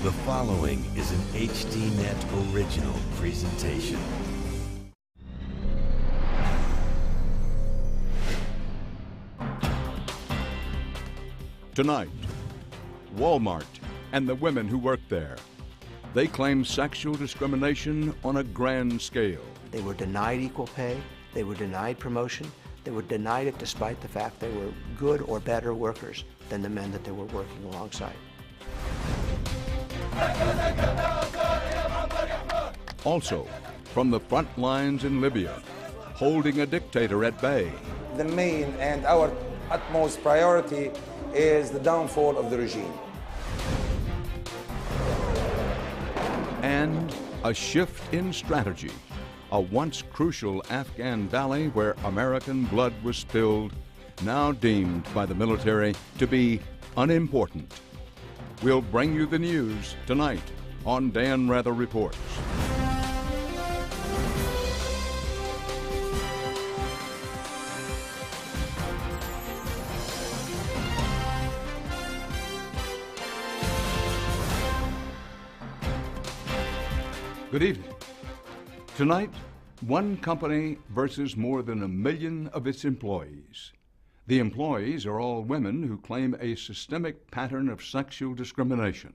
The following is an HDNet original presentation. Tonight, Walmart and the women who work there. They claim sexual discrimination on a grand scale. They were denied equal pay, they were denied promotion, they were denied it despite the fact they were good or better workers than the men that they were working alongside. Also, from the front lines in Libya, holding a dictator at bay. The main and our utmost priority is the downfall of the regime. And a shift in strategy. A once crucial Afghan valley where American blood was spilled, now deemed by the military to be unimportant. We'll bring you the news tonight on Dan Rather Reports. Good evening. Tonight, one company versus more than 1 million of its employees. The employees are all women who claim a systemic pattern of sexual discrimination.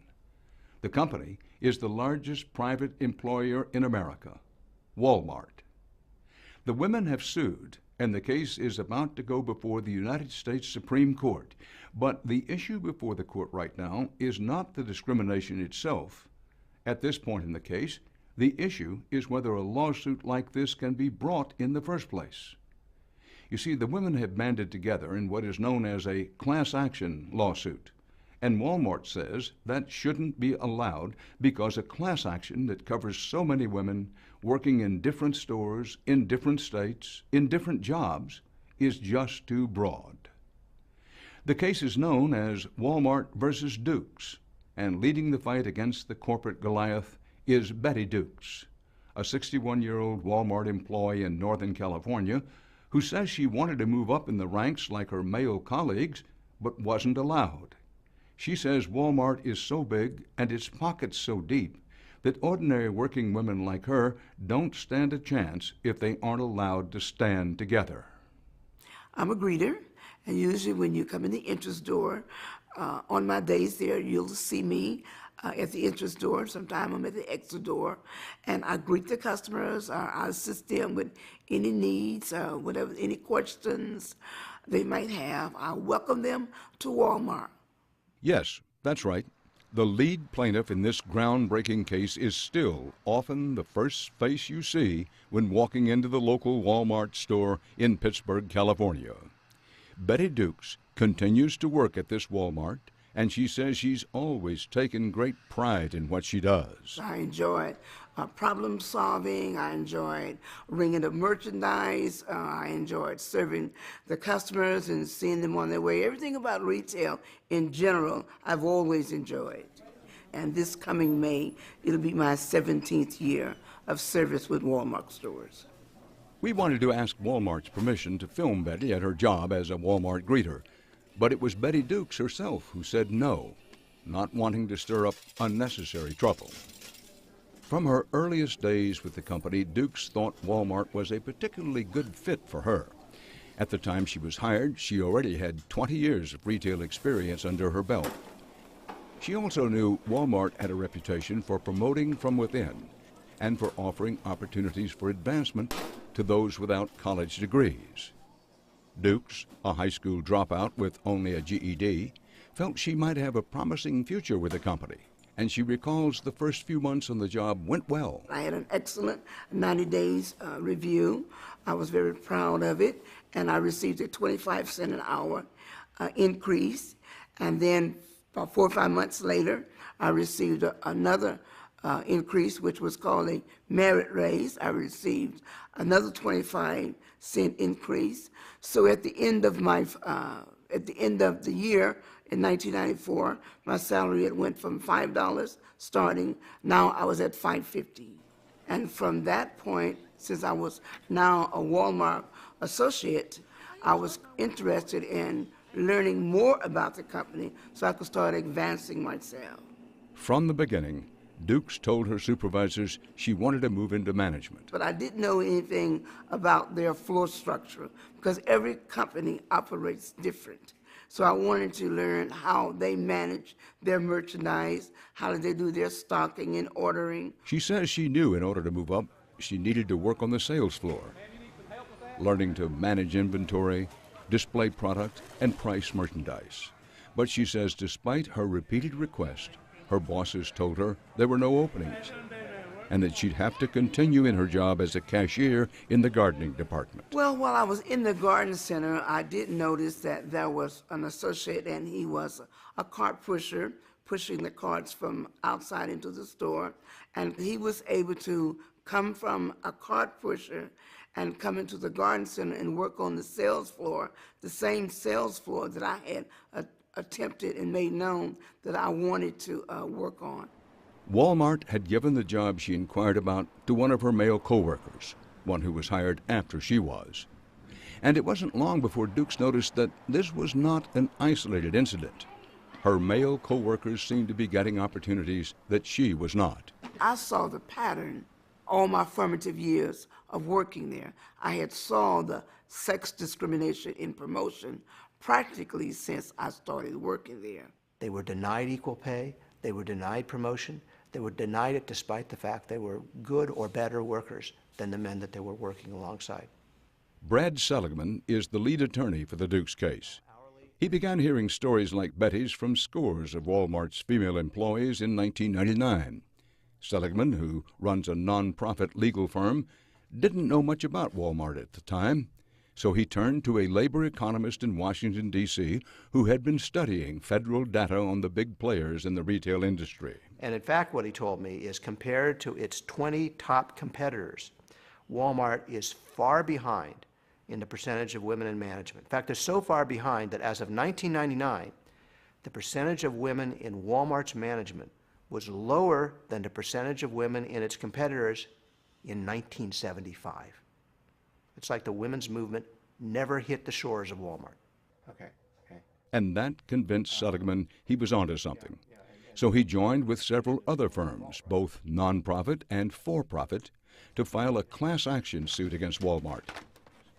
The company is the largest private employer in America, Walmart. The women have sued, and the case is about to go before the United States Supreme Court. But the issue before the court right now is not the discrimination itself. At this point in the case, the issue is whether a lawsuit like this can be brought in the first place. You see, the women have banded together in what is known as a class action lawsuit, and Walmart says that shouldn't be allowed because a class action that covers so many women working in different stores, in different states, in different jobs, is just too broad. The case is known as Walmart versus Dukes, and leading the fight against the corporate Goliath is Betty Dukes, a 61-year-old Walmart employee in Northern California who says she wanted to move up in the ranks like her male colleagues, but wasn't allowed. She says Walmart is so big and its pockets so deep that ordinary working women like her don't stand a chance if they aren't allowed to stand together. I'm a greeter, and usually when you come in the entrance door, on my days there, you'll see me at the entrance door. Sometimes I'm at the exit door, and I greet the customers. I assist them with any needs, whatever, any questions they might have. I welcome them to Walmart. Yes, that's right. The lead plaintiff in this groundbreaking case is still often the first face you see when walking into the local Walmart store in Pittsburgh, California. Betty Dukes continues to work at this Walmart, and she says she's always taken great pride in what she does. I enjoyed problem solving. I enjoyed ringing the merchandise. I enjoyed serving the customers and seeing them on their way. Everything about retail in general, I've always enjoyed. And this coming May, it'll be my 17th year of service with Walmart stores. We wanted to ask Walmart's permission to film Betty at her job as a Walmart greeter, but it was Betty Dukes herself who said no, not wanting to stir up unnecessary trouble. From her earliest days with the company, Dukes thought Walmart was a particularly good fit for her. At the time she was hired, she already had 20 years of retail experience under her belt. She also knew Walmart had a reputation for promoting from within and for offering opportunities for advancement to those without college degrees. Dukes, a high school dropout with only a GED, felt she might have a promising future with the company, and she recalls the first few months on the job went well. I had an excellent 90 days review. I was very proud of it, and I received a 25-cent an hour increase, and then about 4 or 5 months later, I received another increase, which was called a merit raise. I received another 25-cent increase. So at the end of the year in 1994, my salary had went from $5 starting. Now I was at $5.50, and from that point, since I was now a Walmart associate, I was interested in learning more about the company so I could start advancing myself. From the beginning, Dukes told her supervisors she wanted to move into management. But I didn't know anything about their floor structure because every company operates different. So I wanted to learn how they manage their merchandise, how do they do their stocking and ordering. She says she knew in order to move up, she needed to work on the sales floor, learning to manage inventory, display product, and price merchandise. But she says despite her repeated requests, her bosses told her there were no openings and that she'd have to continue in her job as a cashier in the gardening department. Well, while I was in the garden center, I did notice that there was an associate and he was a cart pusher, pushing the carts from outside into the store. And he was able to come from a cart pusher and come into the garden center and work on the sales floor, the same sales floor that I had attempted and made known that I wanted to work on. Walmart had given the job she inquired about to one of her male co-workers, one who was hired after she was. And it wasn't long before Dukes noticed that this was not an isolated incident. Her male co-workers seemed to be getting opportunities that she was not. I saw the pattern all my formative years of working there. I had saw the sex discrimination in promotion practically since I started working there. They were denied equal pay, they were denied promotion, they were denied it despite the fact they were good or better workers than the men that they were working alongside. Brad Seligman is the lead attorney for the Dukes case. He began hearing stories like Betty's from scores of Walmart's female employees in 1999. Seligman, who runs a non-profit legal firm, didn't know much about Walmart at the time, so he turned to a labor economist in Washington, D.C., who had been studying federal data on the big players in the retail industry. And in fact, what he told me is compared to its 20 top competitors, Walmart is far behind in the percentage of women in management. In fact, they're so far behind that as of 1999, the percentage of women in Walmart's management was lower than the percentage of women in its competitors in 1975. It's like the women's movement never hit the shores of Walmart. Okay. And that convinced Seligman he was onto something. So he joined with several other firms, both nonprofit and for-profit, to file a class action suit against Walmart.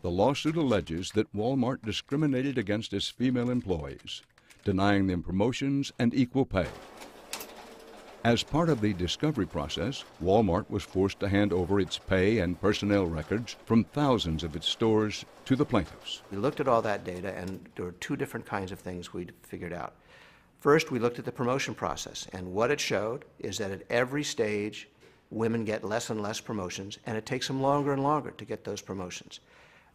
The lawsuit alleges that Walmart discriminated against its female employees, denying them promotions and equal pay. As part of the discovery process, Walmart was forced to hand over its pay and personnel records from thousands of its stores to the plaintiffs. We looked at all that data, and there were two different kinds of things we figured out. First, we looked at the promotion process, and what it showed is that at every stage, women get less and less promotions, and it takes them longer and longer to get those promotions.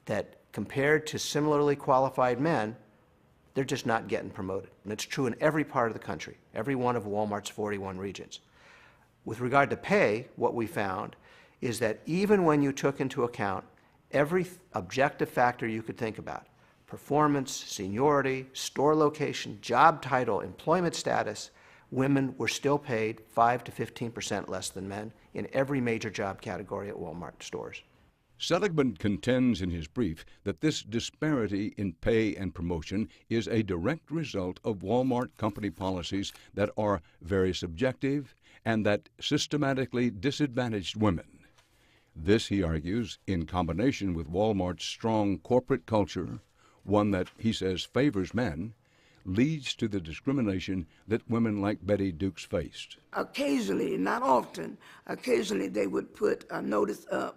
That compared to similarly qualified men, they're just not getting promoted. And it's true in every part of the country, every one of Walmart's 41 regions. With regard to pay, what we found is that even when you took into account every objective factor you could think about, performance, seniority, store location, job title, employment status, women were still paid 5 to 15% less than men in every major job category at Walmart stores. Seligman contends in his brief that this disparity in pay and promotion is a direct result of Walmart company policies that are very subjective and that systematically disadvantaged women. This, he argues, in combination with Walmart's strong corporate culture, one that he says favors men, leads to the discrimination that women like Betty Dukes faced. Occasionally, not often, occasionally they would put a notice up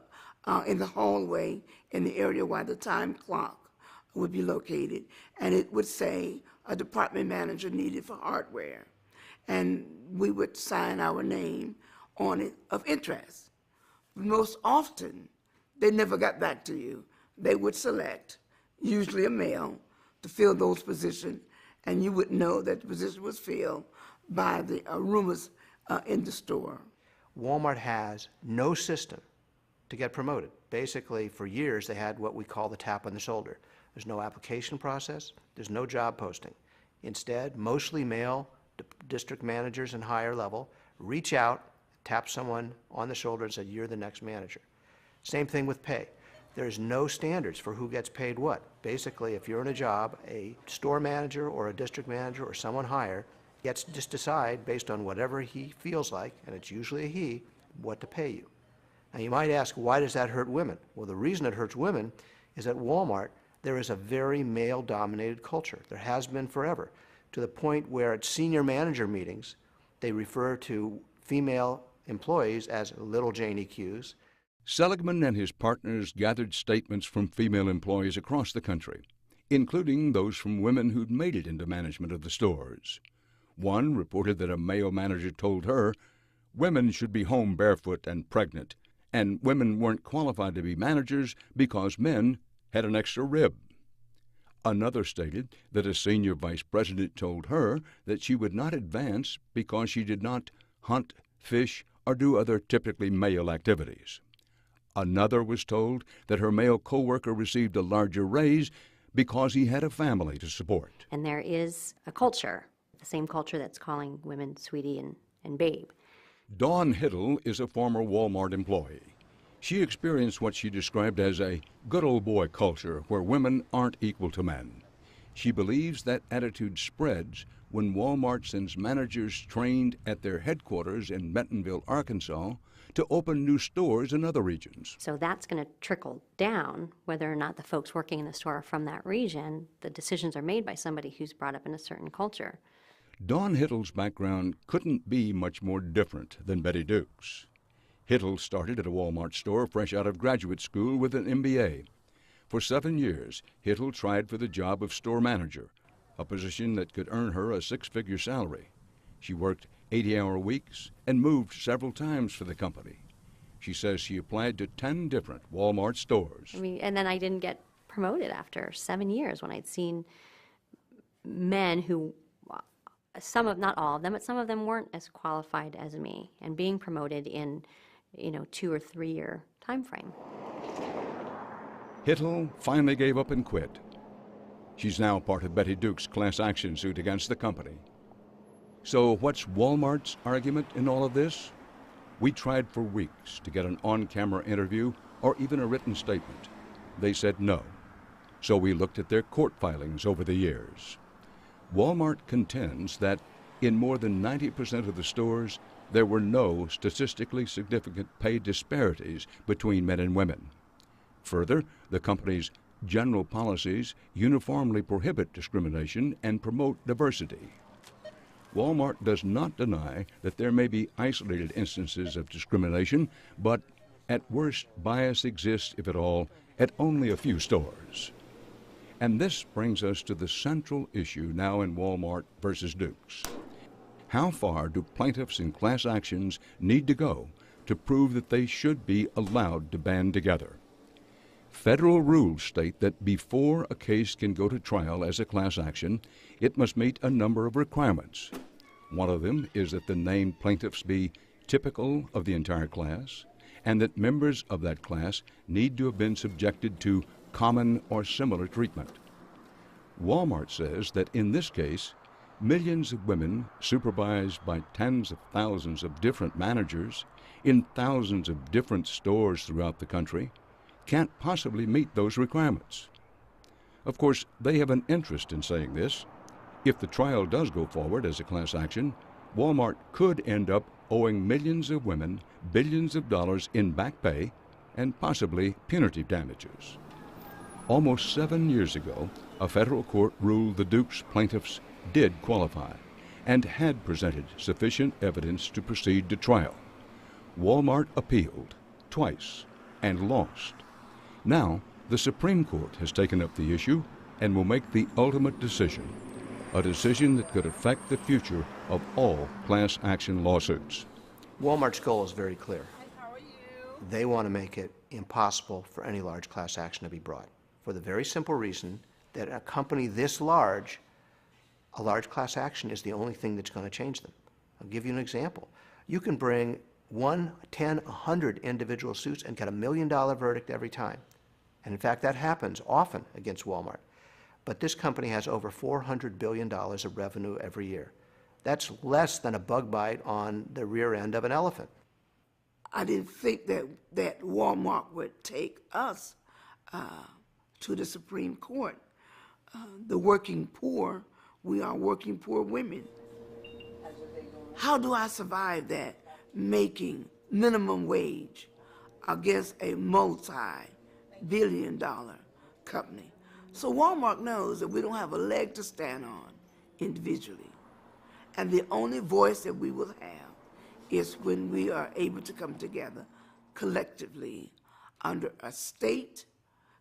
in the hallway in the area where the time clock would be located, and it would say a department manager needed for hardware, and we would sign our name on it of interest. Most often, they never got back to you. They would select, usually a male, to fill those positions, and you would know that the position was filled by the roomers in the store. Walmart has no system to get promoted. Basically, for years, they had what we call the tap on the shoulder. There's no application process. There's no job posting. Instead, mostly male district managers and higher level reach out, tap someone on the shoulder and say, "You're the next manager." Same thing with pay. There's no standards for who gets paid what. Basically, if you're in a job, a store manager or a district manager or someone higher gets to just decide, based on whatever he feels like, and it's usually a he, what to pay you. Now you might ask, why does that hurt women? Well, the reason it hurts women is at Walmart, there is a very male-dominated culture. There has been forever, to the point where at senior manager meetings, they refer to female employees as little Janie Q's. Seligman and his partners gathered statements from female employees across the country, including those from women who'd made it into management of the stores. One reported that a male manager told her women should be home barefoot and pregnant, and women weren't qualified to be managers because men had an extra rib. Another stated that a senior vice president told her that she would not advance because she did not hunt, fish, or do other typically male activities. Another was told that her male coworker received a larger raise because he had a family to support. And there is a culture, the same culture that's calling women sweetie and babe. Dawn Hiddle is a former Walmart employee. She experienced what she described as a good old boy culture where women aren't equal to men. She believes that attitude spreads when Walmart sends managers trained at their headquarters in Bentonville, Arkansas, to open new stores in other regions. So that's going to trickle down, whether or not the folks working in the store are from that region. The decisions are made by somebody who's brought up in a certain culture. Dawn Hiddle's background couldn't be much more different than Betty Duke's. Hiddle started at a Walmart store fresh out of graduate school with an MBA. For 7 years, Hiddle tried for the job of store manager, a position that could earn her a six-figure salary. She worked 80-hour weeks and moved several times for the company. She says she applied to 10 different Walmart stores. And then I didn't get promoted after 7 years when I'd seen men who, not all of them, but some of them weren't as qualified as me, and being promoted in 2 or 3 year time frame. Hiddle finally gave up and quit. She's now part of Betty Duke's class action suit against the company. So what's Walmart's argument in all of this? We tried for weeks to get an on-camera interview or even a written statement. They said no. So we looked at their court filings over the years. Walmart contends that in more than 90% of the stores, there were no statistically significant pay disparities between men and women. Further, the company's general policies uniformly prohibit discrimination and promote diversity. Walmart does not deny that there may be isolated instances of discrimination, but at worst, bias exists, if at all, at only a few stores. And this brings us to the central issue now in Walmart versus Duke's. How far do plaintiffs in class actions need to go to prove that they should be allowed to band together? Federal rules state that before a case can go to trial as a class action, it must meet a number of requirements. One of them is that the named plaintiffs be typical of the entire class, and that members of that class need to have been subjected to common or similar treatment. Walmart says that in this case, millions of women, supervised by tens of thousands of different managers in thousands of different stores throughout the country, can't possibly meet those requirements. Of course, they have an interest in saying this. If the trial does go forward as a class action, Walmart could end up owing millions of women billions of dollars in back pay and possibly punitive damages. Almost 7 years ago, a federal court ruled the Duke's plaintiffs did qualify and had presented sufficient evidence to proceed to trial. Walmart appealed twice and lost. Now, the Supreme Court has taken up the issue and will make the ultimate decision, a decision that could affect the future of all class action lawsuits. Walmart's goal is very clear. They want to make it impossible for any large class action to be brought, for the very simple reason that a company this large, a large class action is the only thing that's going to change them. I'll give you an example. You can bring 1, 10, 100 individual suits and get $1 million verdict every time. And in fact, that happens often against Walmart. But this company has over $400 billion of revenue every year. That's less than a bug bite on the rear end of an elephant. I didn't think that Walmart would take us to the Supreme Court. The working poor, we are working poor women. How do I survive that making minimum wage against a multi-billion-dollar company? So Walmart knows that we don't have a leg to stand on individually. And the only voice that we will have is when we are able to come together collectively under a state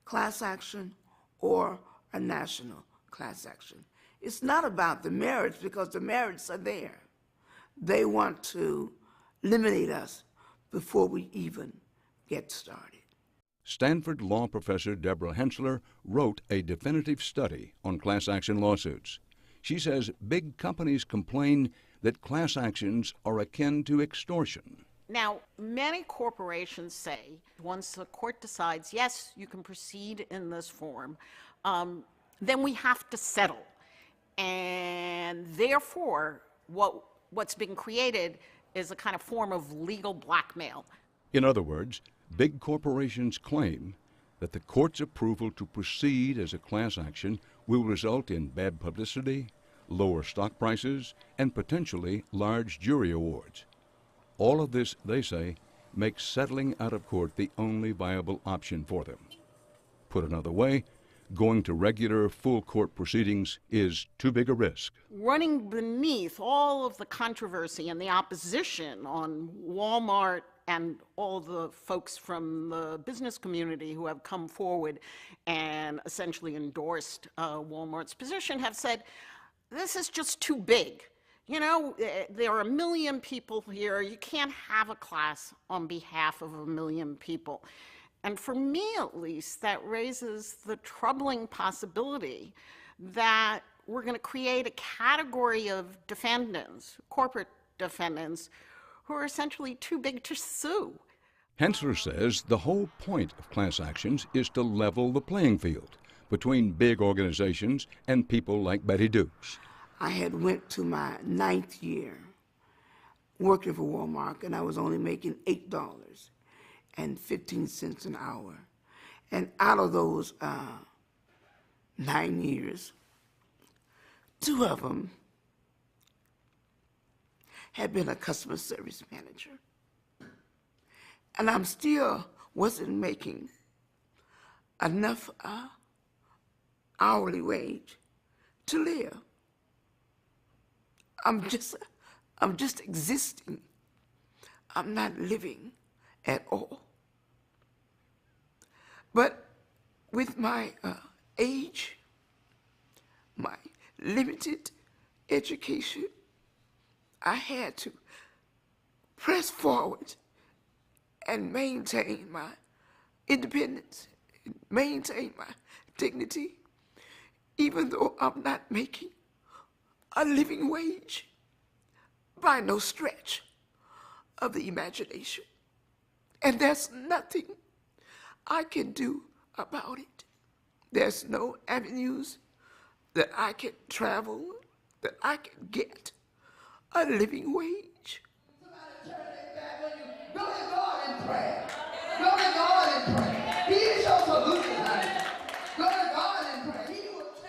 class action or a national class action. It's not about the merits, because the merits are there. They want to eliminate us before we even get started. Stanford law professor Deborah Hensler wrote a definitive study on class action lawsuits. She says big companies complain that class actions are akin to extortion. Now, many corporations say once the court decides, yes, you can proceed in this form, then we have to settle. And therefore, what's being created is a kind of form of legal blackmail. In other words, big corporations claim that the court's approval to proceed as a class action will result in bad publicity, lower stock prices, and potentially large jury awards. All of this, they say, makes settling out of court the only viable option for them. Put another way, going to regular full court proceedings is too big a risk. Running beneath all of the controversy and the opposition on Walmart and all the folks from the business community who have come forward and essentially endorsed Walmart's position have said, this is just too big. You know, there are 1 million people here. You can't have a class on behalf of 1 million people. And for me, at least, that raises the troubling possibility that we're going to create a category of defendants, corporate defendants, who are essentially too big to sue. Hensler says the whole point of class actions is to level the playing field between big organizations and people like Betty Dukes. I had went to my 9th year working for Walmart, and I was only making $8.15 an hour. And out of those 9 years, 2 of them had been a customer service manager. And I'm still wasn't making enough hourly wage to live. I'm just existing. I'm not living at all. But with my age, my limited education, I had to press forward and maintain my independence, maintain my dignity, even though I'm not making a living wage by no stretch of the imagination. And there's nothing I can do about it. There's no avenues that I can travel, that I can get a living wage. Go to God in prayer. Go to God in prayer. He is your solution, honey. Go to God in prayer.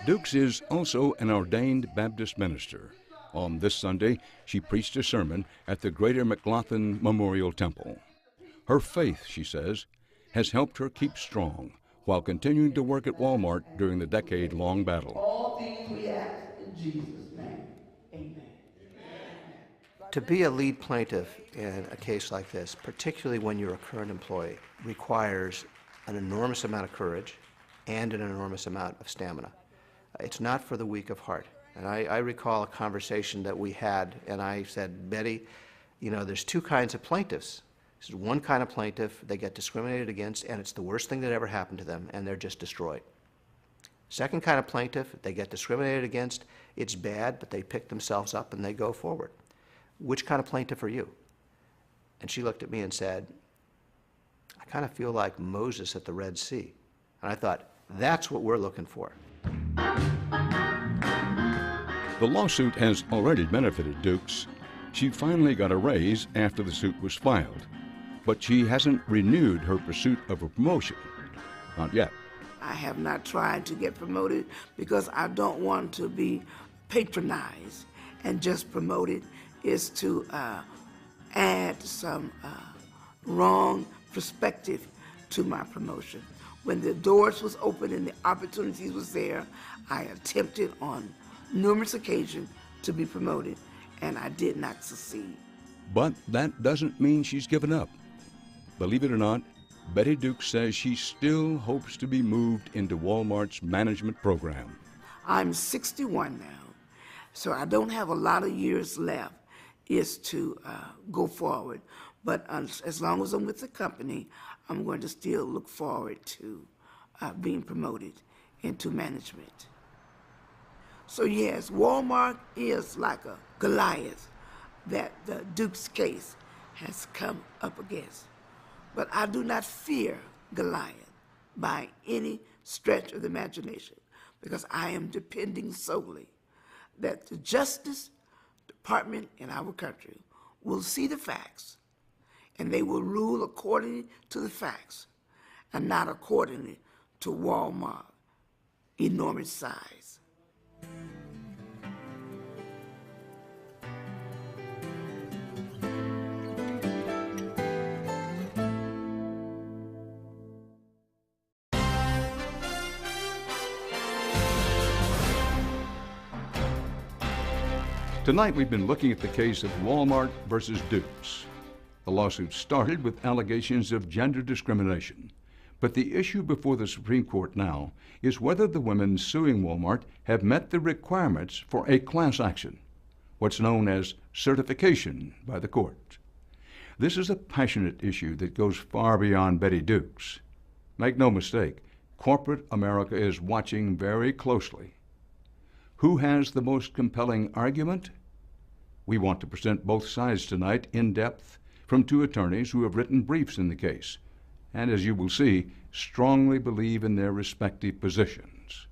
Dukes is also an ordained Baptist minister. On this Sunday, she preached a sermon at the Greater McLaughlin Memorial Temple. Her faith, she says, has helped her keep strong while continuing to work at Walmart during the decade-long battle. All things we ask in Jesus' name. Amen. To be a lead plaintiff in a case like this, particularly when you're a current employee, requires an enormous amount of courage and an enormous amount of stamina. It's not for the weak of heart. And I recall a conversation that we had, and I said, Betty, you know, there's 2 kinds of plaintiffs. This is one kind of plaintiff, they get discriminated against, and it's the worst thing that ever happened to them, and they're just destroyed. Second kind of plaintiff, they get discriminated against, it's bad, but they pick themselves up and they go forward. Which kind of plaintiff are you? And she looked at me and said, I kind of feel like Moses at the Red Sea. And I thought, that's what we're looking for. The lawsuit has already benefited Dukes. She finally got a raise after the suit was filed, but she hasn't renewed her pursuit of a promotion. Not yet. I have not tried to get promoted because I don't want to be patronized and just promoted is to add some wrong perspective to my promotion. When the doors was open and the opportunities was there, I attempted on numerous occasions to be promoted, and I did not succeed. But that doesn't mean she's given up. Believe it or not, Betty Dukes says she still hopes to be moved into Walmart's management program. I'm 61 now, so I don't have a lot of years left is to go forward. But as long as I'm with the company, I'm going to still look forward to being promoted into management. So yes, Walmart is like a Goliath that the Dukes case has come up against. But I do not fear Goliath by any stretch of the imagination, because I am depending solely that the Justice Department in our country will see the facts, and they will rule according to the facts and not accordingly to Walmart's enormous size. Tonight we've been looking at the case of Walmart versus Dukes. The lawsuit started with allegations of gender discrimination. But the issue before the Supreme Court now is whether the women suing Walmart have met the requirements for a class action, what's known as certification by the court. This is a passionate issue that goes far beyond Betty Dukes. Make no mistake, corporate America is watching very closely. Who has the most compelling argument? We want to present both sides tonight in depth from two attorneys who have written briefs in the case, and as you will see, strongly believe in their respective positions.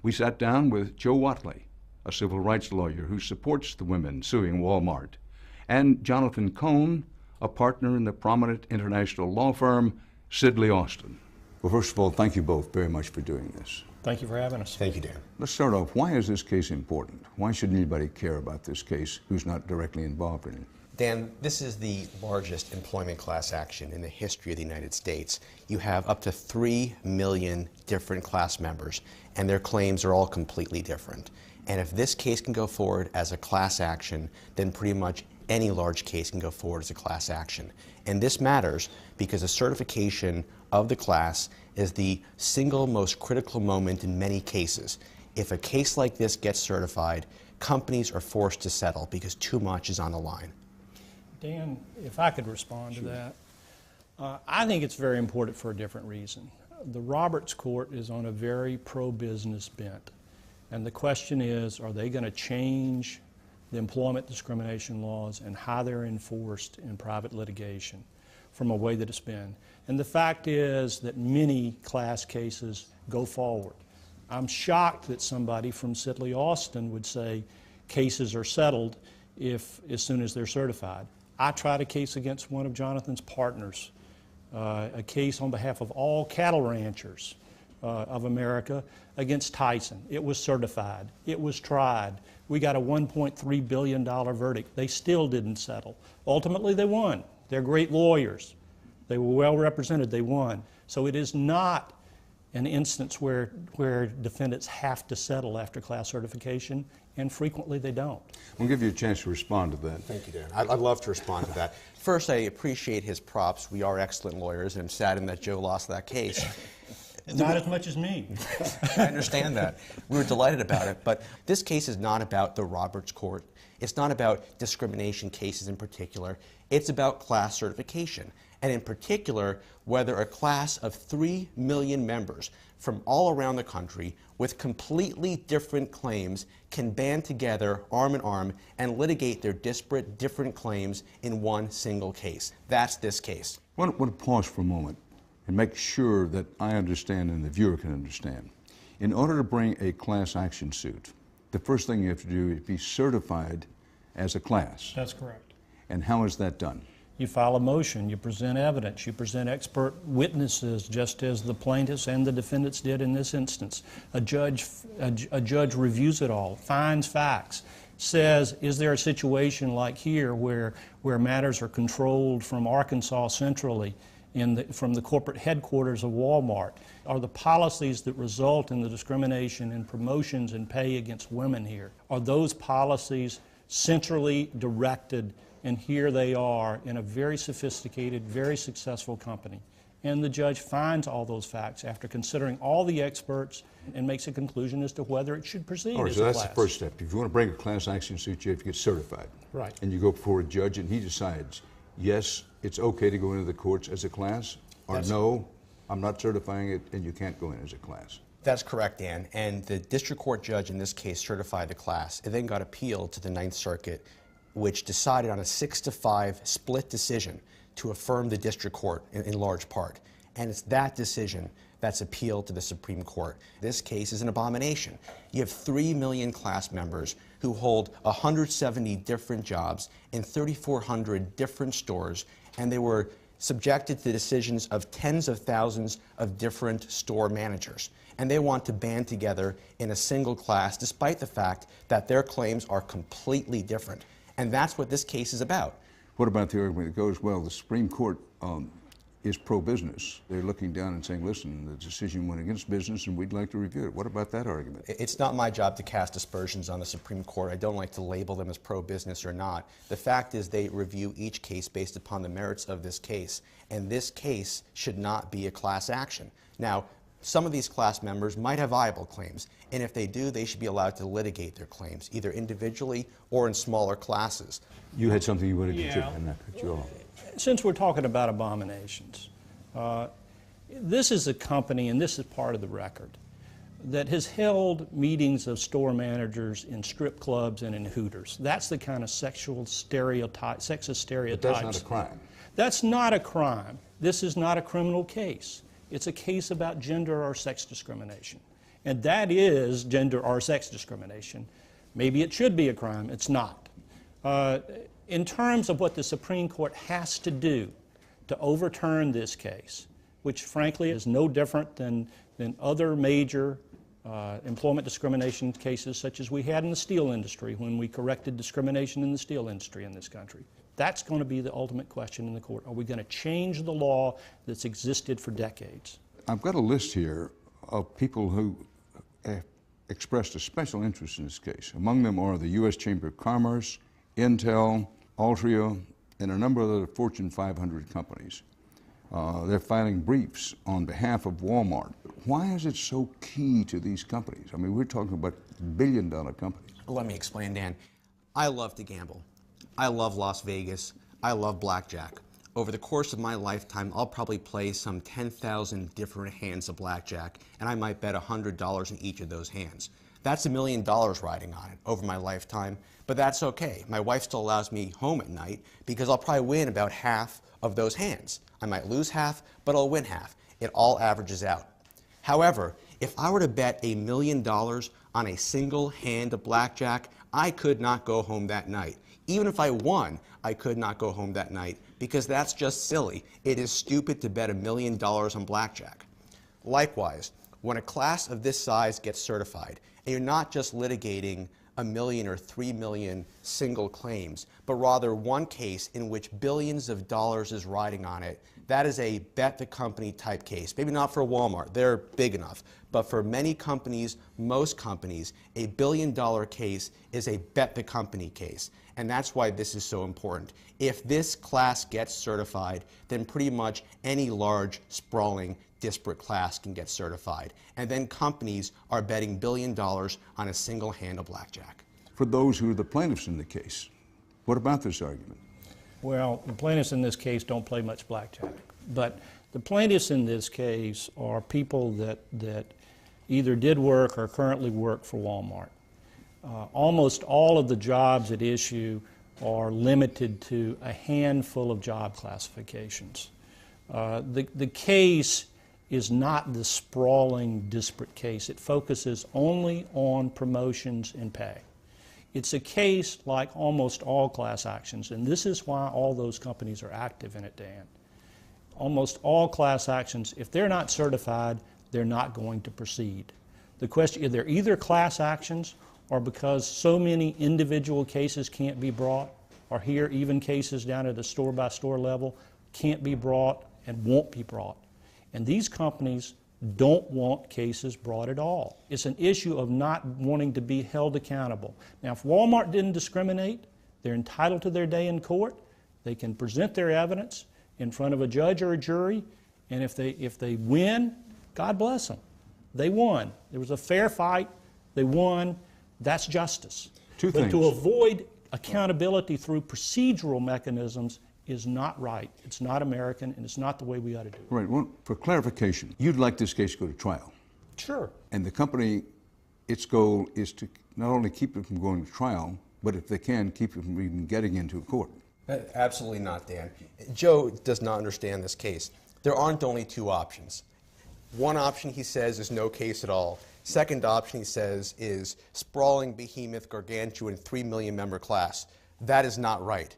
We sat down with Joe Watley, a civil rights lawyer who supports the women suing Walmart, and Jonathan Cohn, a partner in the prominent international law firm Sidley Austin. Well, first of all, thank you both very much for doing this. Thank you for having us. Thank you, Dan. Let's start off. Why is this case important? Why should anybody care about this case who's not directly involved in it? Dan, this is the largest employment class action in the history of the United States. You have up to 3 million different class members, and their claims are all completely different. And if this case can go forward as a class action, then pretty much any large case can go forward as a class action. And this matters because the certification of the class is the single most critical moment in many cases. If a case like this gets certified, companies are forced to settle because too much is on the line. Dan, if I could respond to that. I think it's very important for a different reason. The Roberts Court is on a very pro-business bent. And the question is, are they going to change the employment discrimination laws and how they're enforced in private litigation from a way that it's been? And the fact is that many class cases go forward. I'm shocked that somebody from Sidley Austin would say cases are settled as soon as they're certified. I tried a case against one of Jonathan's partners, a case on behalf of all cattle ranchers of America against Tyson. It was certified. It was tried. We got a $1.3 billion verdict. They still didn't settle. Ultimately, they won. They're great lawyers. They were well represented. They won. So it is not an instance where defendants have to settle after class certification, and frequently they don't. We'll give you a chance to respond to that. Thank you, Dan. I'd love to respond to that. First, I appreciate his props. We are excellent lawyers, and I'm saddened that Joe lost that case. Not as much as me. I understand that. We were delighted about it, but this case is not about the Roberts Court. It's not about discrimination cases in particular. It's about class certification, and in particular, whether a class of 3 million members from all around the country with completely different claims can band together arm in arm and litigate their disparate, different claims in one single case. That's this case. I want to pause for a moment and make sure that I understand and the viewer can understand. In order to bring a class action suit, the first thing you have to do is be certified as a class. That's correct. And how is that done? You file a motion, you present evidence, you present expert witnesses, just as the plaintiffs and the defendants did in this instance. A judge reviews it all, finds facts, says, is there a situation like here where matters are controlled from Arkansas centrally from the corporate headquarters of Walmart? Are the policies that result in the discrimination in promotions and pay against women here, are those policies centrally directed? And here they are in a very sophisticated, very successful company. And the judge finds all those facts after considering all the experts and makes a conclusion as to whether it should proceed. All right, as so a that's class. the first step. If you want to bring a class action suit, you have to get certified. Right. And you go before a judge and he decides, yes, it's okay to go into the courts as a class, or no, I'm not certifying it and you can't go in as a class. That's correct, Dan. And the district court judge in this case certified the class. It then got appealed to the Ninth Circuit, which decided on a 6-5 split decision to affirm the district court in large part. And it's that decision that's appealed to the Supreme Court. This case is an abomination. You have 3 million class members who hold 170 different jobs in 3,400 different stores, and they were subjected to decisions of tens of thousands of different store managers. And they want to band together in a single class, despite the fact that their claims are completely different. And that's what this case is about. What about the argument that goes, well, the Supreme Court is pro-business? They're looking down and saying, listen, the decision went against business and we'd like to review it. What about that argument? It's not my job to cast aspersions on the Supreme Court. I don't like to label them as pro-business or not. The fact is they review each case based upon the merits of this case. And this case should not be a class action. Now, some of these class members might have viable claims, and if they do, they should be allowed to litigate their claims, either individually or in smaller classes. You had something you wanted to say, and that cut you off. Since we're talking about abominations, this is a company, and this is part of the record, that has held meetings of store managers in strip clubs and in Hooters. That's the kind of sexual stereotype, sexist stereotypes. But that's not a crime. That's not a crime. This is not a criminal case. It's a case about gender or sex discrimination. And that is gender or sex discrimination. Maybe it should be a crime. It's not. In terms of what the Supreme Court has to do to overturn this case, which frankly is no different than other major employment discrimination cases such as we had in the steel industry when we corrected discrimination in the steel industry in this country. That's going to be the ultimate question in the court. Are we going to change the law that's existed for decades? I've got a list here of people who expressed a special interest in this case. Among them are the U.S. Chamber of Commerce, Intel, Altria, and a number of other Fortune 500 companies. They're filing briefs on behalf of Walmart. Why is it so key to these companies? I mean, we're talking about billion-dollar companies. Let me explain, Dan. I love to gamble. I love Las Vegas. I love blackjack. Over the course of my lifetime, I'll probably play some 10,000 different hands of blackjack, and I might bet $100 in each of those hands. That's $1 million riding on it over my lifetime, but that's okay. My wife still allows me home at night because I'll probably win about half of those hands. I might lose half, but I'll win half. It all averages out. However, if I were to bet $1 million on a single hand of blackjack, I could not go home that night. Even if I won, I could not go home that night because that's just silly. It is stupid to bet $1 million on blackjack. Likewise, when a class of this size gets certified, and you're not just litigating 1 million or 3 million single claims, but rather one case in which billions of dollars is riding on it, that is a bet the company type case. Maybe not for Walmart, they're big enough, but for many companies, most companies, a $1 billion case is a bet the company case. And that's why this is so important. If this class gets certified, then pretty much any large, sprawling, disparate class can get certified. And then companies are betting $1 billion on a single hand of blackjack. For those who are the plaintiffs in the case, what about this argument? Well, the plaintiffs in this case don't play much blackjack. But the plaintiffs in this case are people that either did work or currently work for Walmart. Almost all of the jobs at issue are limited to a handful of job classifications. The case is not the sprawling, disparate case. It focuses only on promotions and pay. It's a case like almost all class actions, and this is why all those companies are active in it, Dan. Almost all class actions, if they're not certified, they're not going to proceed. The question, they're either class actions or because so many individual cases can't be brought, or here even cases down at the store-by-store level can't be brought and won't be brought. And these companies don't want cases brought at all. It's an issue of not wanting to be held accountable. Now, if Walmart didn't discriminate, they're entitled to their day in court. They can present their evidence in front of a judge or a jury, and if they win, God bless them. They won. There was a fair fight. They won. That's justice. Two But things. to avoid accountability through procedural mechanisms is not right. It's not American, and it's not the way we ought to do it. Right. Well, for clarification, you'd like this case to go to trial. Sure. And the company, its goal is to not only keep it from going to trial, but if they can, keep it from even getting into a court. Absolutely not, Dan. Joe does not understand this case. There aren't only two options. One option, he says, is no case at all. Second option, he says, is sprawling, behemoth, gargantuan, 3 million member class. That is not right.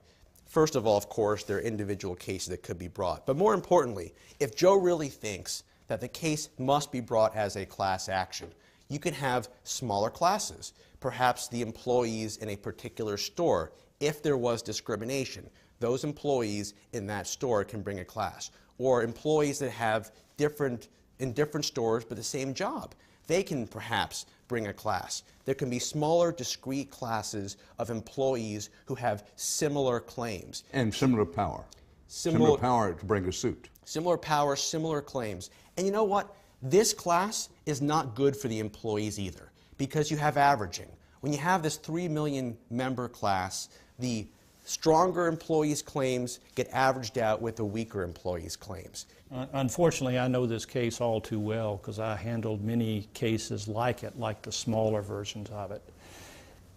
First of all, of course, there are individual cases that could be brought. But more importantly, if Joe really thinks that the case must be brought as a class action, you can have smaller classes. Perhaps the employees in a particular store, if there was discrimination, those employees in that store can bring a class. Or employees that have in different stores but the same job, they can perhaps bring a class. There can be smaller, discrete classes of employees who have similar claims. And similar power. Similar power to bring a suit. Similar power, similar claims. And you know what? This class is not good for the employees either, because you have averaging. When you have this 3 million member class, the stronger employees' claims get averaged out with the weaker employees' claims. Unfortunately, I know this case all too well because I handled many cases like it, like the smaller versions of it.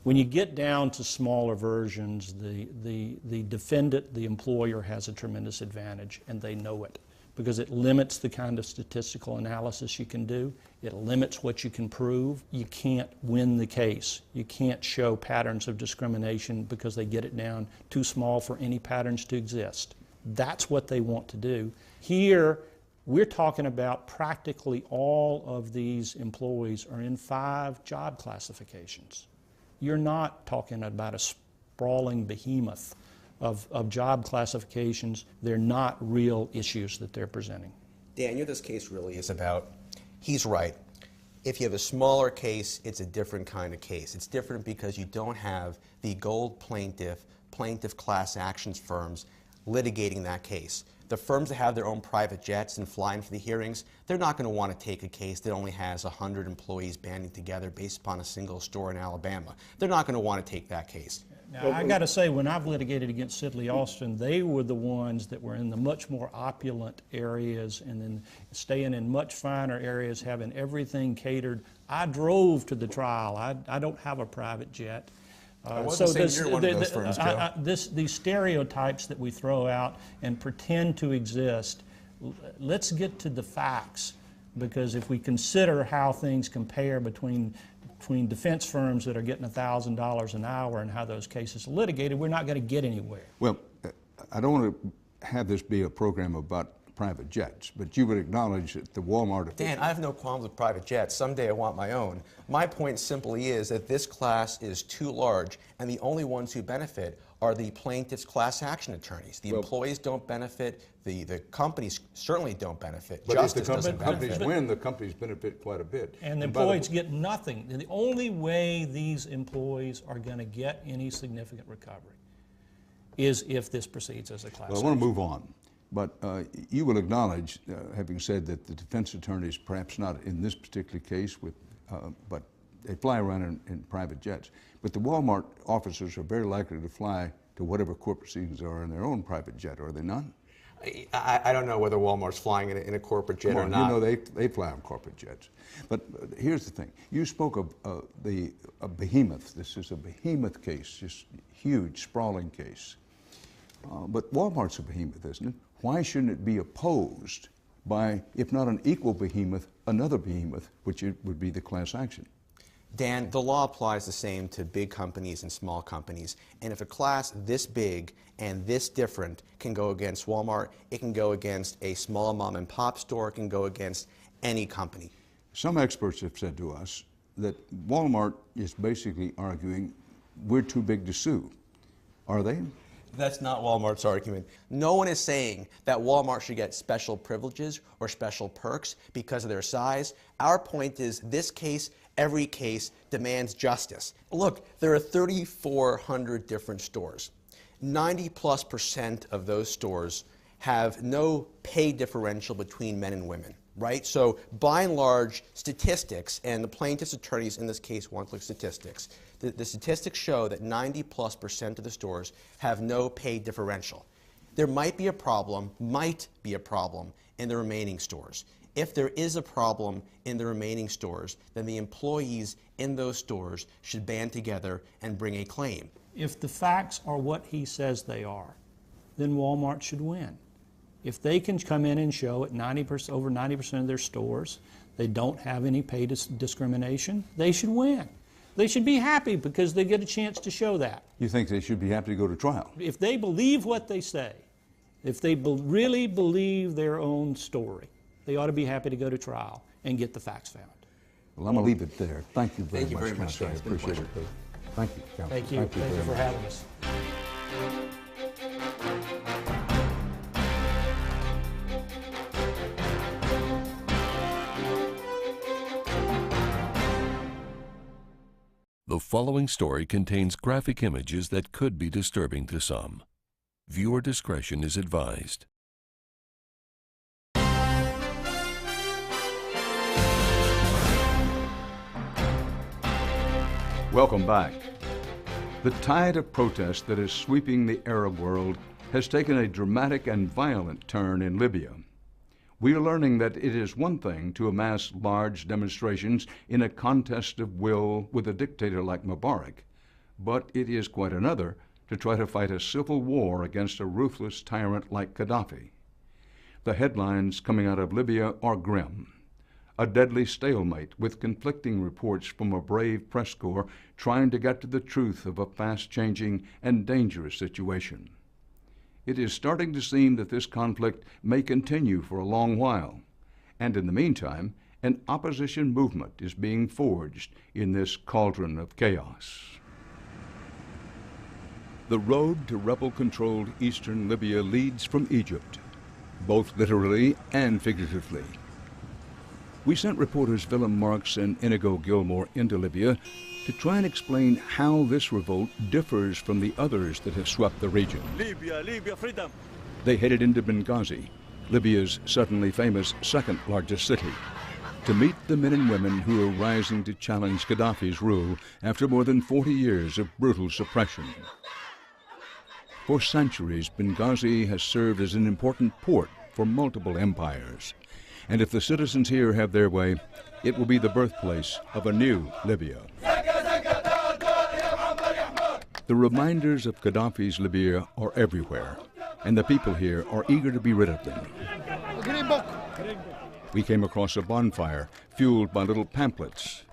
When you get down to smaller versions, the defendant, the employer, has a tremendous advantage, and they know it, because it limits the kind of statistical analysis you can do. It limits what you can prove. You can't win the case. You can't show patterns of discrimination because they get it down too small for any patterns to exist. That's what they want to do. Here, we're talking about practically all of these employees are in 5 job classifications. You're not talking about a sprawling behemoth of job classifications. They're not real issues that they're presenting. Dan, this case really is about, he's right. If you have a smaller case, it's a different kind of case. It's different because you don't have the gold plaintiff class actions firms litigating that case. The firms that have their own private jets and fly in for the hearings, they're not going to want to take a case that only has 100 employees banding together based upon a single store in Alabama. They're not going to want to take that case. Now, I got to say, when I've litigated against Sidley Austin, they were the ones that were in the much more opulent areas and then staying in much finer areas, having everything catered. I drove to the trial. I don't have a private jet. These stereotypes that we throw out and pretend to exist, let's get to the facts, because if we consider how things compare between defense firms that are getting $1,000 an hour and how those cases are litigated, we're not going to get anywhere. Well, I don't want to have this be a program about private jets, but you would acknowledge that the Walmart... Dan, I have no qualms with private jets. Someday I want my own. My point simply is that this class is too large, and the only ones who benefit are the plaintiff's class action attorneys. The employees don't benefit. The companies certainly don't benefit. But Justice if doesn't the companies benefit. win, the companies benefit quite a bit. And the employees get nothing. The only way these employees are going to get any significant recovery is if this proceeds as a class action. Well, I want to move on. But you will acknowledge, having said that the defense attorneys, perhaps not in this particular case, but they fly around in private jets. But the Walmart officers are very likely to fly to whatever court proceedings are in their own private jet, are they not? I don't know whether Walmart's flying in a corporate jet or not. You know they fly on corporate jets. But here's the thing. You spoke of a behemoth. This is a behemoth case, just huge, sprawling case. But Walmart's a behemoth, isn't it? Why shouldn't it be opposed by, if not an equal behemoth, another behemoth, which would be the class action? Dan, the law applies the same to big companies and small companies. And if a class this big and this different can go against Walmart, it can go against a small mom and pop store, it can go against any company. Some experts have said to us that Walmart is basically arguing we're too big to sue. Are they? That's not Walmart's argument. No one is saying that Walmart should get special privileges or special perks because of their size. Our point is this case, every case, demands justice. Look, there are 3,400 different stores. 90+% of those stores have no pay differential between men and women, right? So by and large, statistics, and the plaintiff's attorneys in this case want to look at statistics. The statistics show that 90+% of the stores have no pay differential. There might be a problem in the remaining stores. If there is a problem in the remaining stores, then the employees in those stores should band together and bring a claim. If the facts are what he says they are, then Walmart should win. If they can come in and show at over 90% of their stores they don't have any pay discrimination, they should win. They should be happy because they get a chance to show that. You think they should be happy to go to trial? If they believe what they say, if they really believe their own story, they ought to be happy to go to trial and get the facts found. Well, I'm going to leave it there. Thank you very much. Thank you very much, Counsel. I It's been a appreciate it. Thank you, Counsel. Thank you. Thank you for having us. The following story contains graphic images that could be disturbing to some. Viewer discretion is advised. Welcome back. The tide of protest that is sweeping the Arab world has taken a dramatic and violent turn in Libya. We are learning that it is one thing to amass large demonstrations in a contest of will with a dictator like Mubarak, but it is quite another to try to fight a civil war against a ruthless tyrant like Gaddafi. The headlines coming out of Libya are grim. A deadly stalemate with conflicting reports from a brave press corps trying to get to the truth of a fast-changing and dangerous situation. It is starting to seem that this conflict may continue for a long while, and in the meantime, an opposition movement is being forged in this cauldron of chaos. The road to rebel-controlled eastern Libya leads from Egypt, both literally and figuratively. We sent reporters Willem Marks and Inigo Gilmore into Libya to try and explain how this revolt differs from the others that have swept the region. Libya, freedom! They headed into Benghazi, Libya's suddenly famous second largest city, to meet the men and women who are rising to challenge Gaddafi's rule after more than 40 years of brutal suppression. For centuries, Benghazi has served as an important port for multiple empires. And if the citizens here have their way, it will be the birthplace of a new Libya. The reminders of Gaddafi's Libya are everywhere, and the people here are eager to be rid of them. We came across a bonfire fueled by little pamphlets.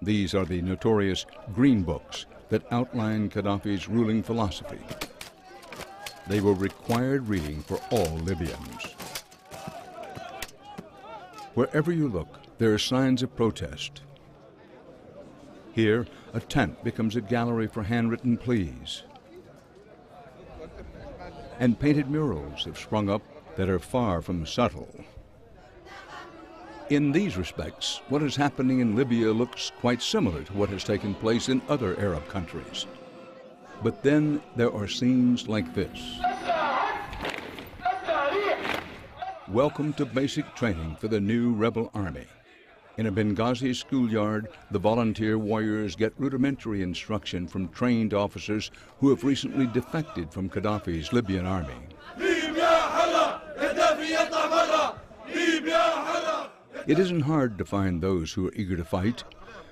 These are the notorious green books that outline Gaddafi's ruling philosophy. They were required reading for all Libyans. Wherever you look, there are signs of protest. Here, a tent becomes a gallery for handwritten pleas. And painted murals have sprung up that are far from subtle. In these respects, what is happening in Libya looks quite similar to what has taken place in other Arab countries. But then there are scenes like this. Welcome to basic training for the new rebel army. In a Benghazi schoolyard, the volunteer warriors get rudimentary instruction from trained officers who have recently defected from Gaddafi's Libyan army. It isn't hard to find those who are eager to fight,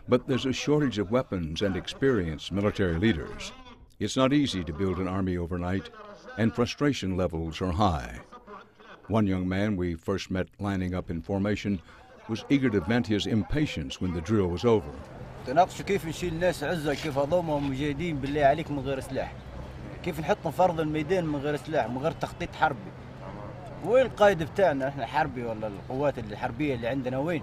but there's a shortage of weapons and experienced military leaders. It's not easy to build an army overnight, and frustration levels are high. One young man we first met lining up in formation was eager to vent his impatience when the drill was over. تناقشوا كيف نشيل الناس عزة كيف هضمهم مجاهدين بالله عليك من غير سلاح كيف نحطهم في أرض الميدان من غير سلاح من غير تخطيط حربي وين القائد بتاعنا احنا حربي ولا القوات الحربية اللي عندنا وين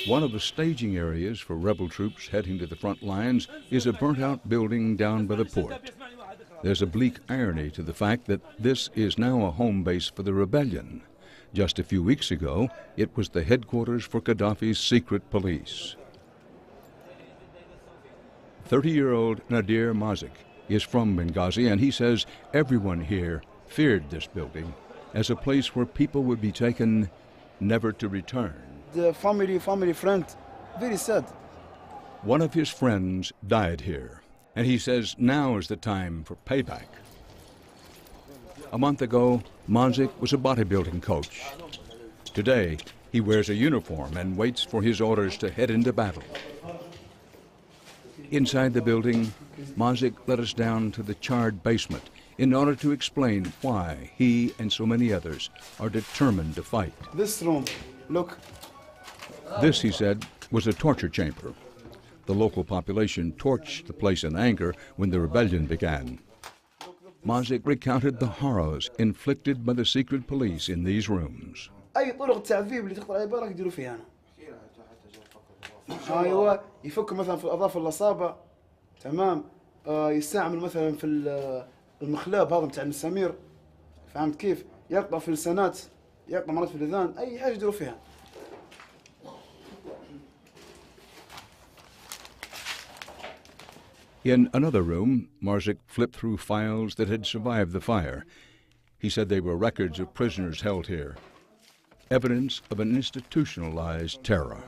One of the staging areas for rebel troops heading to the front lines is a burnt-out building down by the port. There's a bleak irony to the fact that this is now a home base for the rebellion. Just a few weeks ago, it was the headquarters for Gaddafi's secret police. 30-year-old Nadir Mazik is from Benghazi, and he says everyone here feared this building as a place where people would be taken never to return. The family, friend, very sad. One of his friends died here, and he says now is the time for payback. A month ago, Mazik was a bodybuilding coach. Today, he wears a uniform and waits for his orders to head into battle. Inside the building, Mazik led us down to the charred basement in order to explain why he and so many others are determined to fight. This room, look. This, he said, was a torture chamber. The local population torched the place in anger when the rebellion began. Mazik recounted the horrors inflicted by the secret police in these rooms. أي طرق تعذيب اللي تخطر على بالك يديروا فيها أنا. أيوة يفك مثلا في الأظافر الأصابع تمام يستعمل مثلا في المخلاب هذا بتاع المسامير فهمت كيف؟ يقطع في اللسانات يقطع مرات في الأذان أي حاجة يديروا فيها. In another room, Mazik flipped through files that had survived the fire. He said they were records of prisoners held here, evidence of an institutionalized terror.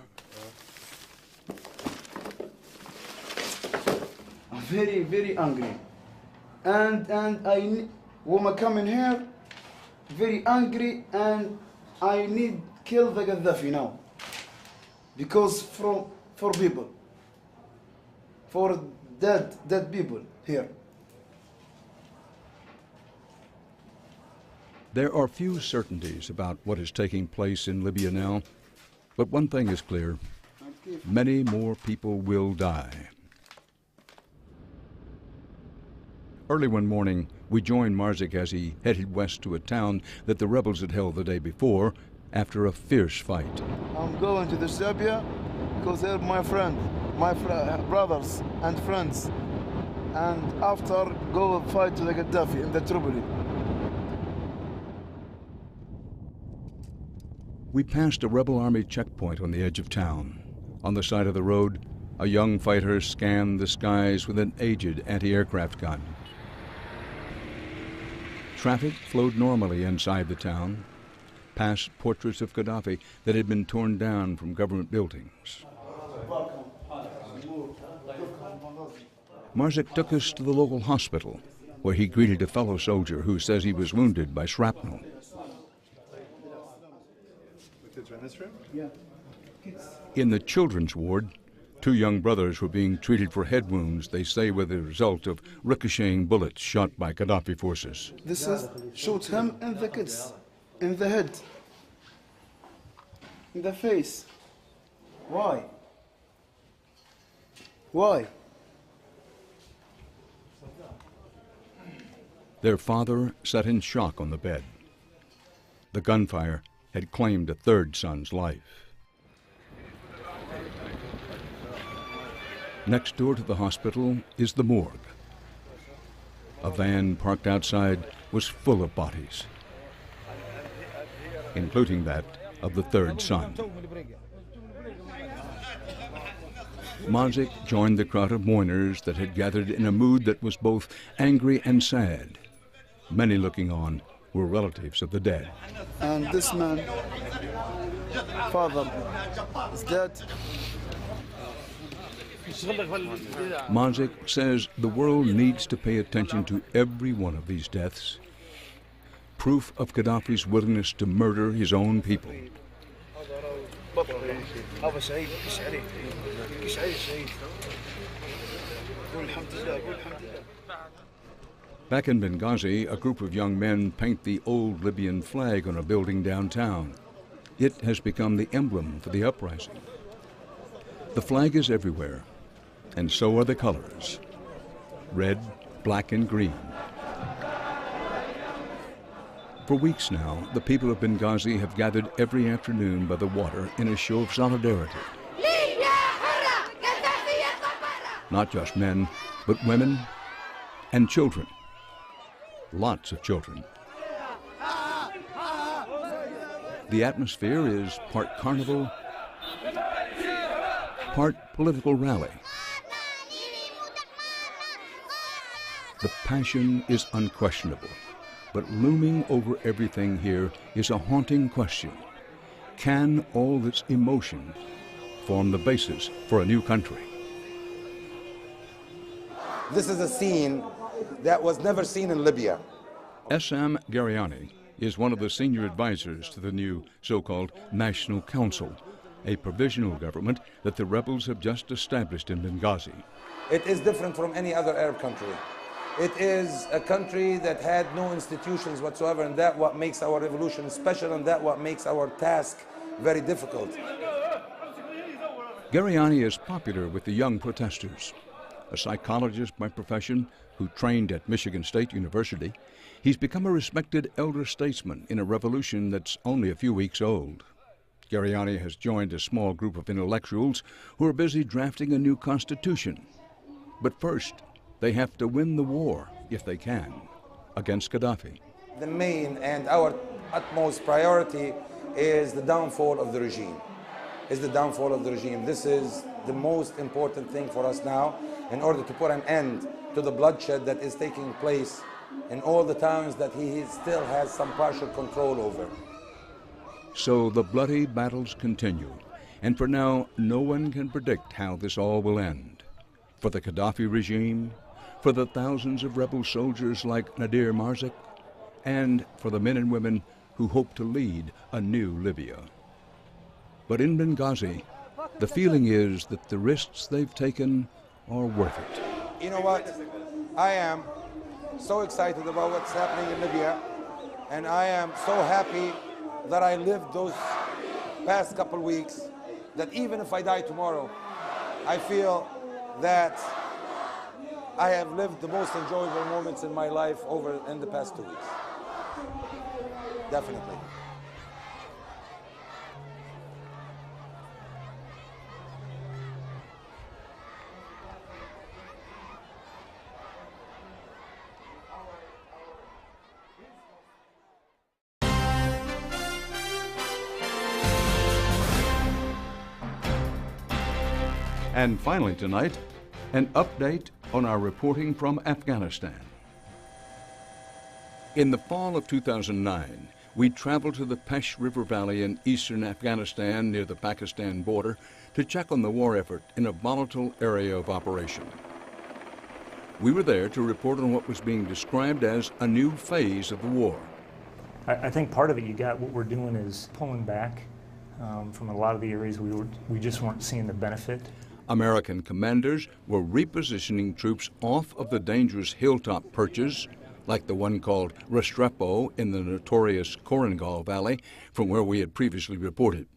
Very, very angry. And when I come in here, very angry, and I need kill the Gaddafi now. Because for people. For dead people here. There are few certainties about what is taking place in Libya now, but one thing is clear: many more people will die. Early one morning, we joined Mazik as he headed west to a town that the rebels had held the day before after a fierce fight. I'm going to the Serbia because they're my friend, brothers and friends. And after, go fight to the Gaddafi in the Tripoli. We passed a rebel army checkpoint on the edge of town. On the side of the road, a young fighter scanned the skies with an aged anti-aircraft gun. Traffic flowed normally inside the town, past portraits of Gaddafi that had been torn down from government buildings. Mazik took us to the local hospital, where he greeted a fellow soldier who says he was wounded by shrapnel. In the children's ward, two young brothers were being treated for head wounds they say were the result of ricocheting bullets shot by Gaddafi forces. This is shoot him in the kids, in the head, in the face. Why? Why? Their father sat in shock on the bed. The gunfire had claimed a third son's life. Next door to the hospital is the morgue. A van parked outside was full of bodies, including that of the third son. Mazik joined the crowd of mourners that had gathered in a mood that was both angry and sad. Many looking on were relatives of the dead. And this man, father, is dead. Mazik says the world needs to pay attention to every one of these deaths. Proof of Gaddafi's willingness to murder his own people. Back in Benghazi, a group of young men paint the old Libyan flag on a building downtown. It has become the emblem for the uprising. The flag is everywhere, and so are the colors: red, black, and green. For weeks now, the people of Benghazi have gathered every afternoon by the water in a show of solidarity not just men, but women and children. Lots of children. The atmosphere is part carnival, part political rally. The passion is unquestionable, but looming over everything here is a haunting question. Can all this emotion form the basis for a new country? This is a scene that was never seen in Libya. Essam Gariani is one of the senior advisors to the new so-called National Council, a provisional government that the rebels have just established in Benghazi. It is different from any other Arab country. It is a country that had no institutions whatsoever, and that's what makes our revolution special, and that's what makes our task very difficult. Gariani is popular with the young protesters. A psychologist by profession who trained at Michigan State University, he's become a respected elder statesman in a revolution that's only a few weeks old. Gariani has joined a small group of intellectuals who are busy drafting a new constitution. But first, they have to win the war, if they can, against Gaddafi. The main and our utmost priority is the downfall of the regime. This is the most important thing for us now in order to put an end to the bloodshed that is taking place in all the towns that he still has some partial control over. So the bloody battles continue, and for now, no one can predict how this all will end. For the Gaddafi regime, for the thousands of rebel soldiers like Nadir Marzik, and for the men and women who hope to lead a new Libya. But in Benghazi, the feeling is that the risks they've taken are worth it. You know what? I am so excited about what's happening in Libya, and I am so happy that I lived those past couple weeks, that even if I die tomorrow, I feel that I have lived the most enjoyable moments in my life in the past 2 weeks. Definitely. And finally tonight, an update on our reporting from Afghanistan. In the fall of 2009, we traveled to the Pesh River Valley in eastern Afghanistan near the Pakistan border to check on the war effort in a volatile area of operation. We were there to report on what was being described as a new phase of the war. I think part of it, what we're doing is pulling back from a lot of the areas we just weren't seeing the benefit. American commanders were repositioning troops off of the dangerous hilltop perches, like the one called Restrepo in the notorious Korengal Valley, from where we had previously reported.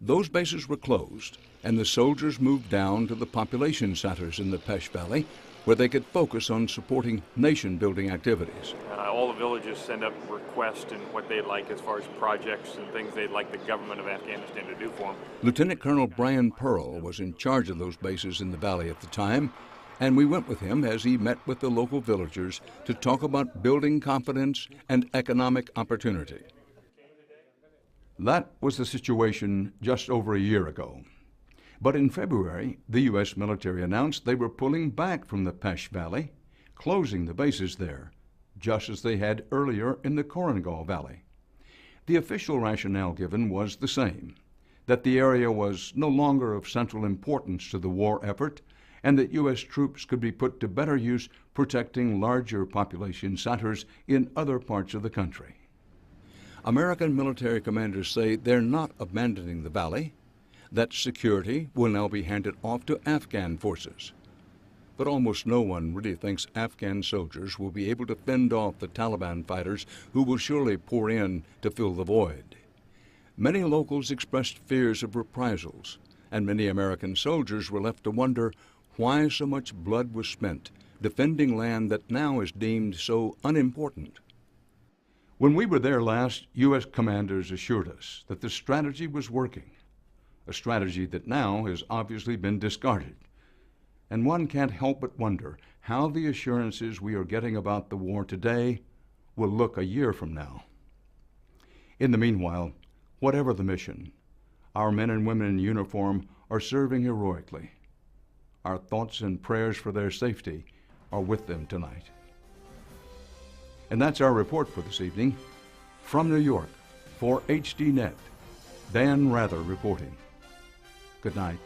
Those bases were closed, and the soldiers moved down to the population centers in the Pesh Valley, where they could focus on supporting nation-building activities. All the villages send up requests and what they'd like as far as projects and things they'd like the government of Afghanistan to do for them. Lieutenant Colonel Brian Pearl was in charge of those bases in the valley at the time, and we went with him as he met with the local villagers to talk about building confidence and economic opportunity. That was the situation just over a year ago. But in February, the U.S. military announced they were pulling back from the Pesh Valley, closing the bases there, just as they had earlier in the Korengal Valley. The official rationale given was the same, that the area was no longer of central importance to the war effort, and that U.S. troops could be put to better use protecting larger population centers in other parts of the country. American military commanders say they're not abandoning the valley, that security will now be handed off to Afghan forces. But almost no one really thinks Afghan soldiers will be able to fend off the Taliban fighters who will surely pour in to fill the void. Many locals expressed fears of reprisals, and many American soldiers were left to wonder why so much blood was spent defending land that now is deemed so unimportant. When we were there last, U.S. commanders assured us that the strategy was working, a strategy that now has obviously been discarded. And one can't help but wonder how the assurances we are getting about the war today will look a year from now. In the meanwhile, whatever the mission, our men and women in uniform are serving heroically. Our thoughts and prayers for their safety are with them tonight. And that's our report for this evening. From New York, for HDNet, Dan Rather reporting. Good night.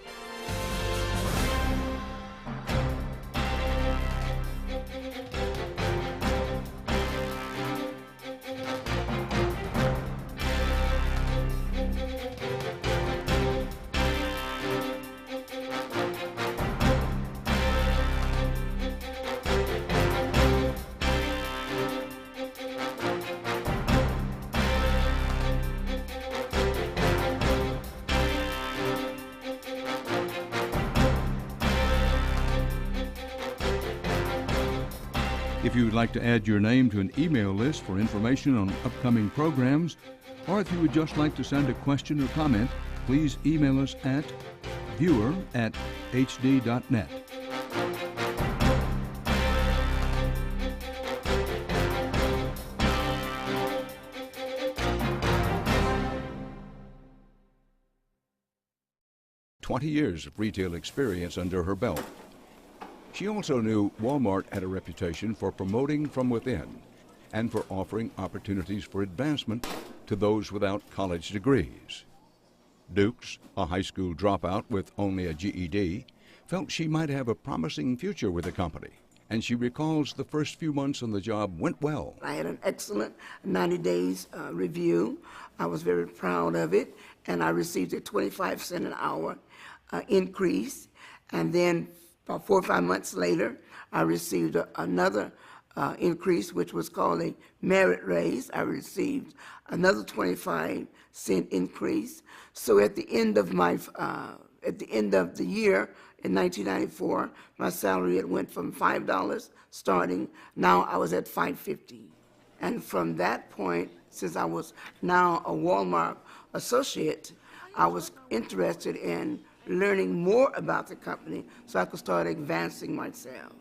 If you would like to add your name to an email list for information on upcoming programs, or if you would just like to send a question or comment, please email us at viewer@hd.net. "20 years of retail experience under her belt. She also knew Walmart had a reputation for promoting from within and for offering opportunities for advancement to those without college degrees. Dukes, a high school dropout with only a GED, felt she might have a promising future with the company, and she recalls the first few months on the job went well. I had an excellent 90 days review. I was very proud of it, and I received a 25 cents an hour increase, and then about 4 or 5 months later, I received another increase, which was called a merit raise. I received another 25-cent increase. So at the end of the year in 1994, my salary had went from $5 starting. Now I was at $5.50, and from that point, since I was now a Walmart associate, I was interested in learning more about the company so I could start advancing myself.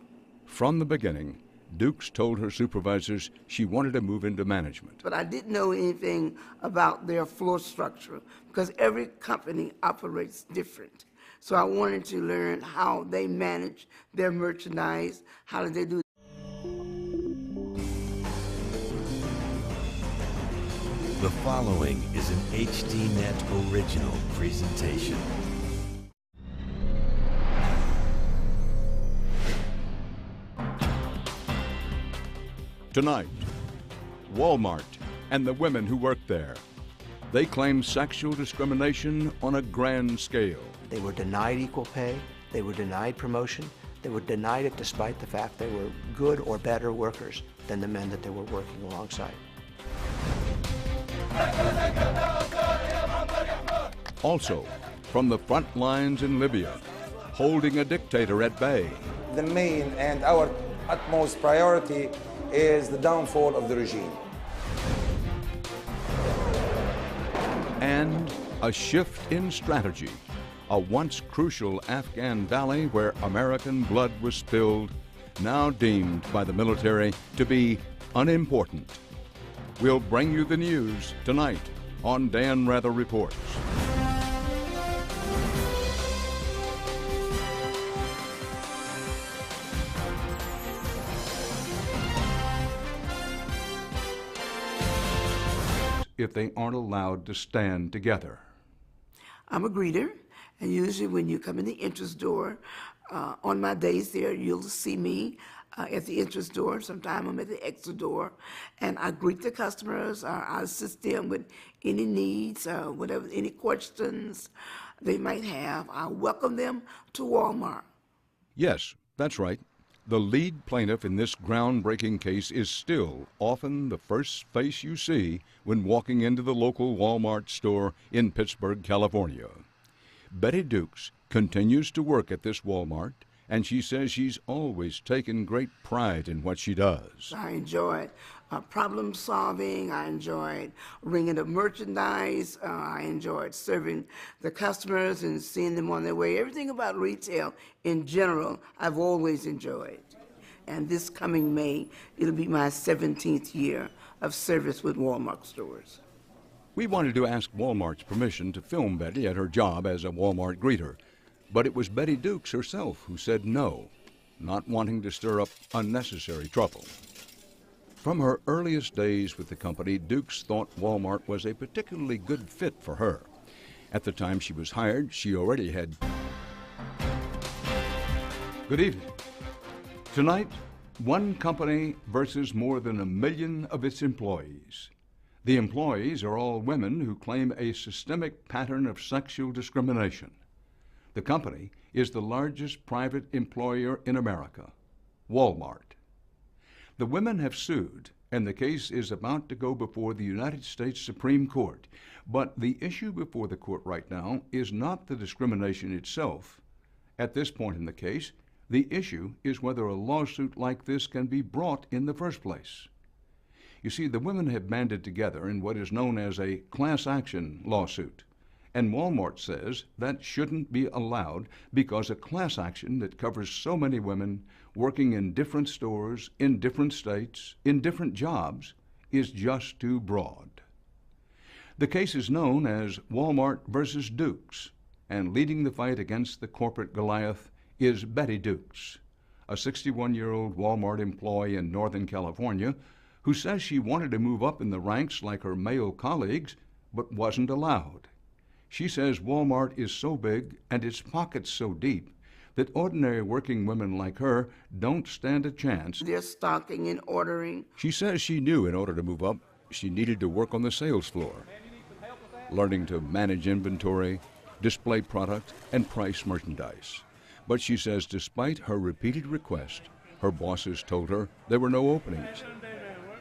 From the beginning, Dukes told her supervisors she wanted to move into management. But I didn't know anything about their floor structure because every company operates different. So I wanted to learn how they manage their merchandise, how do they do. The following is an HDNet original presentation. Tonight, Walmart and the women who work there. They claim sexual discrimination on a grand scale. They were denied equal pay, they were denied promotion, they were denied it despite the fact they were good or better workers than the men that they were working alongside. Also, from the front lines in Libya, holding a dictator at bay. The main and our utmost priority is the downfall of the regime. And a shift in strategy. A once crucial Afghan valley where American blood was spilled, now deemed by the military to be unimportant. We'll bring you the news tonight on Dan Rather Reports. If they aren't allowed to stand together. I'm a greeter, and usually when you come in the entrance door, on my days there, you'll see me at the entrance door. Sometimes I'm at the exit door, and I greet the customers. I assist them with any needs, whatever, any questions they might have. I welcome them to Walmart. Yes, that's right. The lead plaintiff in this groundbreaking case is still often the first face you see when walking into the local Walmart store in Pittsburgh, California. Betty Dukes continues to work at this Walmart and she says she's always taken great pride in what she does. I enjoyed problem solving. I enjoyed ringing up merchandise. I enjoyed serving the customers and seeing them on their way. Everything about retail in general, I've always enjoyed. And this coming May, it'll be my 17th year of service with Walmart stores. We wanted to ask Walmart's permission to film Betty at her job as a Walmart greeter, but it was Betty Dukes herself who said no, not wanting to stir up unnecessary trouble. From her earliest days with the company, Dukes thought Walmart was a particularly good fit for her. At the time she was hired, she already had... Good evening. Tonight, one company versus more than 1 million of its employees. The employees are all women who claim a systemic pattern of sexual discrimination. The company is the largest private employer in America, Walmart. The women have sued, and the case is about to go before the United States Supreme Court. But the issue before the court right now is not the discrimination itself. At this point in the case, the issue is whether a lawsuit like this can be brought in the first place. You see, the women have banded together in what is known as a class action lawsuit. And Walmart says that shouldn't be allowed because a class action that covers so many women working in different stores, in different states, in different jobs, is just too broad. The case is known as Walmart versus Dukes, and leading the fight against the corporate Goliath is Betty Dukes, a 61-year-old Walmart employee in Northern California who says she wanted to move up in the ranks like her male colleagues, but wasn't allowed. She says Walmart is so big and its pockets so deep that ordinary working women like her don't stand a chance. They're stocking and ordering. She says she knew in order to move up, she needed to work on the sales floor, learning to manage inventory, display product, and price merchandise. But she says despite her repeated request, her bosses told her there were no openings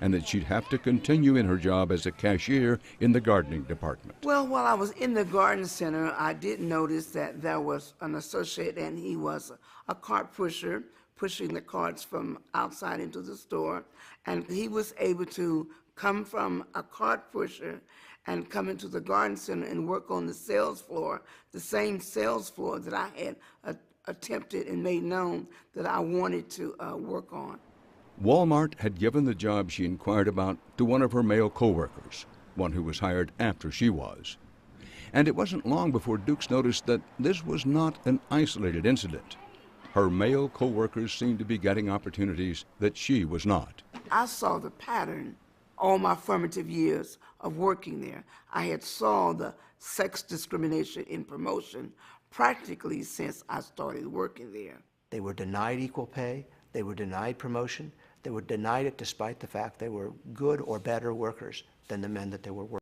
and that she'd have to continue in her job as a cashier in the gardening department. Well, while I was in the garden center, I did notice that there was an associate, and he was a cart pusher, pushing the carts from outside into the store. And he was able to come from a cart pusher and come into the garden center and work on the sales floor, the same sales floor that I had attempted and made known that I wanted to work on. Walmart had given the job she inquired about to one of her male co-workers, one who was hired after she was. And it wasn't long before Dukes noticed that this was not an isolated incident. Her male co-workers seemed to be getting opportunities that she was not. I saw the pattern all my formative years of working there. I had saw the sex discrimination in promotion practically since I started working there. They were denied equal pay. They were denied promotion. They were denied it despite the fact they were good or better workers than the men that they were working with.